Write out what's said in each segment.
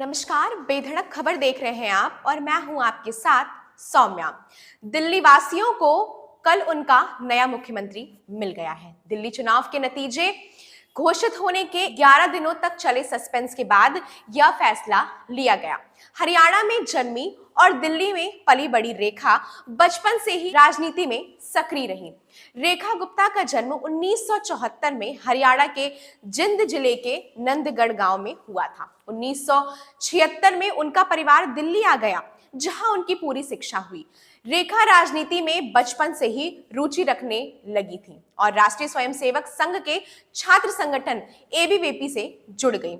नमस्कार, बेधड़क खबर देख रहे हैं आप और मैं हूं आपके साथ सौम्या। दिल्ली वासियों को कल उनका नया मुख्यमंत्री मिल गया है। दिल्ली चुनाव के नतीजे घोषित होने के 11 दिनों तक चले सस्पेंस के बाद यह फैसला लिया गया। हरियाणा में जन्मी और दिल्ली में पली बड़ी रेखा बचपन से ही राजनीति में सक्रिय रही। रेखा गुप्ता का जन्म 1974 में हरियाणा के जिंद जिले के नंदगढ़ गांव में हुआ था। 1976 में उनका परिवार दिल्ली आ गया, जहां उनकी पूरी शिक्षा हुई। रेखा राजनीति में बचपन से ही रुचि रखने लगी थी और राष्ट्रीय स्वयंसेवक संघ के छात्र संगठन एबीवीपी से जुड़ गई।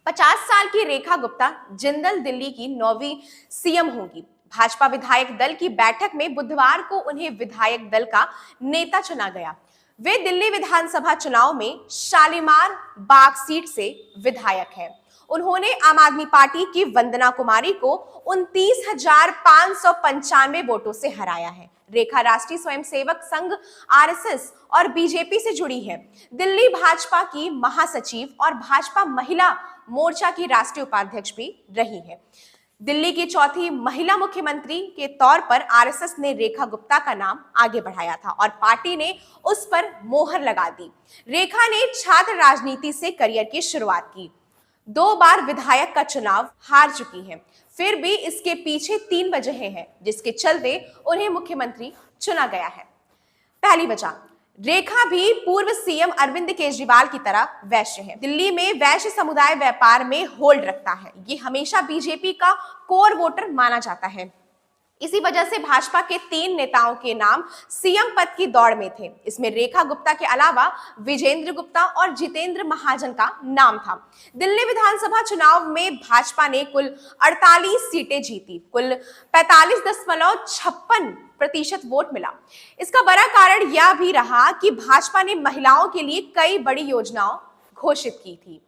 50 साल की रेखा गुप्ता जिंदल दिल्ली की 9वीं सीएम होंगी। भाजपा विधायक दल की बैठक में बुधवार को उन्हें विधायक दल का नेता चुना गया। वे दिल्ली विधानसभा चुनाव में शालीमार बाग सीट से विधायक हैं। उन्होंने आम आदमी पार्टी की वंदना कुमारी को 29,595 वोटों से हराया है। रेखा राष्ट्रीय स्वयंसेवक संघ आरएसएस और बीजेपी से जुड़ी है। दिल्ली भाजपा की महासचिव और भाजपा महिला मोर्चा की राष्ट्रीय उपाध्यक्ष भी रही है। दिल्ली की चौथी महिला मुख्यमंत्री के तौर पर आरएसएस ने रेखा गुप्ता का नाम आगे बढ़ाया था और पार्टी ने उस पर मोहर लगा दी। रेखा ने छात्र राजनीति से करियर की शुरुआत की। 2 बार विधायक का चुनाव हार चुकी हैं, फिर भी इसके पीछे 3 वजहें हैं जिसके चलते उन्हें मुख्यमंत्री चुना गया है। पहली वजह, रेखा भी पूर्व सीएम अरविंद केजरीवाल की तरह वैश्य है। दिल्ली में वैश्य समुदाय व्यापार में होल्ड रखता है। ये हमेशा बीजेपी का कोर वोटर माना जाता है। इसी वजह से भाजपा के 3 नेताओं के नाम सीएम पद की दौड़ में थे। इसमें रेखा गुप्ता के अलावा विजेंद्र गुप्ता और जितेंद्र महाजन का नाम था। दिल्ली विधानसभा चुनाव में भाजपा ने कुल 48 सीटें जीती। कुल 45.56% वोट मिला। इसका बड़ा कारण यह भी रहा कि भाजपा ने महिलाओं के लिए कई बड़ी योजनाओं घोषित की थी।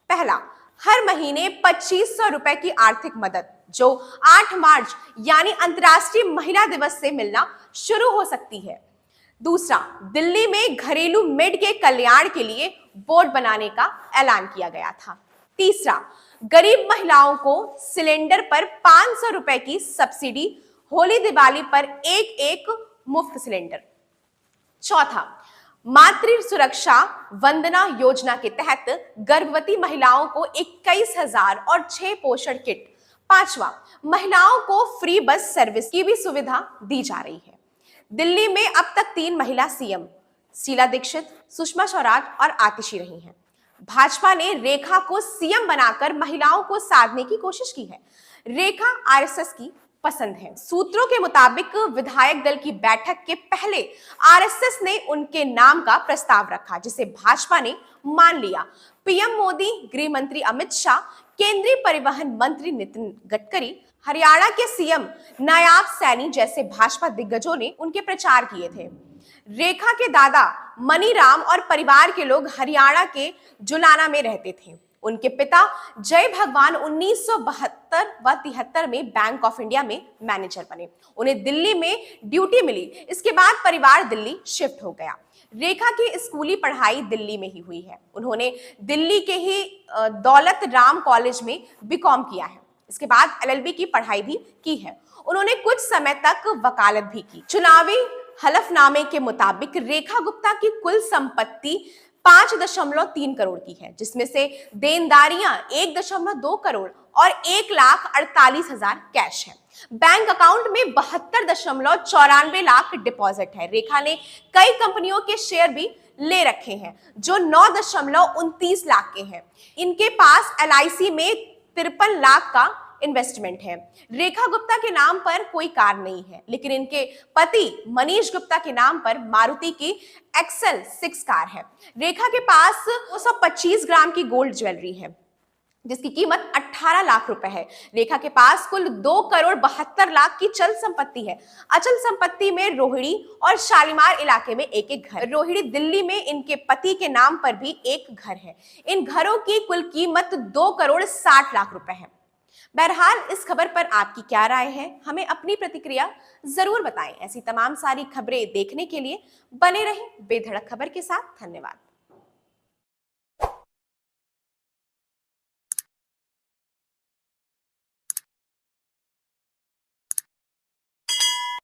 पहला, हर महीने 2500 रुपए की आर्थिक मदद, जो 8 मार्च यानी अंतर्राष्ट्रीय महिला दिवस से मिलना शुरू हो सकती है। दूसरा, दिल्ली में घरेलू मेड के कल्याण के लिए बोर्ड बनाने का ऐलान किया गया था। तीसरा, गरीब महिलाओं को सिलेंडर पर 500 रुपए की सब्सिडी, होली दिवाली पर एक मुफ्त सिलेंडर। चौथा, मातृ सुरक्षा वंदना योजना के तहत गर्भवती महिलाओं को 21,000 और 6 पोषण किट। पांचवा, महिलाओं को फ्री बस सर्विस की भी सुविधा दी जा रही है। दिल्ली में अब तक 3 महिला सीएम शीला दीक्षित, सुषमा स्वराज और आतिशी रही हैं। भाजपा ने रेखा को सीएम बनाकर महिलाओं को साधने की कोशिश की है। रेखा आरएसएस की पसंद है। सूत्रों के मुताबिक विधायक दल की बैठक के पहले आरएसएस ने उनके नाम का प्रस्ताव रखा, जिसे भाजपा ने मान लिया। पीएम मोदी, गृह मंत्री अमित शाह, केंद्रीय परिवहन मंत्री नितिन गडकरी, हरियाणा के सीएम नायाब सैनी जैसे भाजपा दिग्गजों ने उनके प्रचार किए थे। रेखा के दादा मनीराम और परिवार के लोग हरियाणा के जुलाना में रहते थे। उनके पिता जय भगवान 1972 व 73 में बैंक ऑफ इंडिया में मैनेजर बने। उन्हें दिल्ली में ड्यूटी मिली। इसके बाद परिवार दिल्ली शिफ्ट हो गया। रेखा की स्कूली पढ़ाई दिल्ली में ही हुई है। उन्होंने दिल्ली के ही दौलत राम कॉलेज में बीकॉम किया है। इसके बाद एलएलबी की पढ़ाई भी की है। उन्होंने कुछ समय तक वकालत भी की। चुनावी हलफनामे के मुताबिक रेखा गुप्ता की कुल संपत्ति 5.3 करोड़ की है, जिसमें से देनदारियां 1.2 करोड़ और 1,48,000 कैश है। बैंक अकाउंट में 72.94 लाख डिपॉजिट है। रेखा ने कई कंपनियों के शेयर भी ले रखे हैं, जो 9.29 लाख के हैं। इनके पास एलआईसी में 53 लाख का इन्वेस्टमेंट है। रेखा गुप्ता के नाम पर कोई कार नहीं है, लेकिन इनके पति मनीष गुप्ता के नाम पर मारुति की एक्सेल 6 कार है। रेखा के पास 225 ग्राम की गोल्ड ज्वेलरी है, जिसकी कीमत 18 लाख रुपए है। रेखा के पास कुल 2,72 लाख की चल संपत्ति है। अचल संपत्ति में रोहिणी और शालीमार इलाके में एक घर। रोहिणी दिल्ली में इनके पति के नाम पर भी एक घर है। इन घरों की कुल कीमत 2,60 लाख रुपए है। बहरहाल, इस खबर पर आपकी क्या राय है, हमें अपनी प्रतिक्रिया जरूर बताएं। ऐसी तमाम सारी खबरें देखने के लिए बने रहें बेधड़क खबर के साथ। धन्यवाद।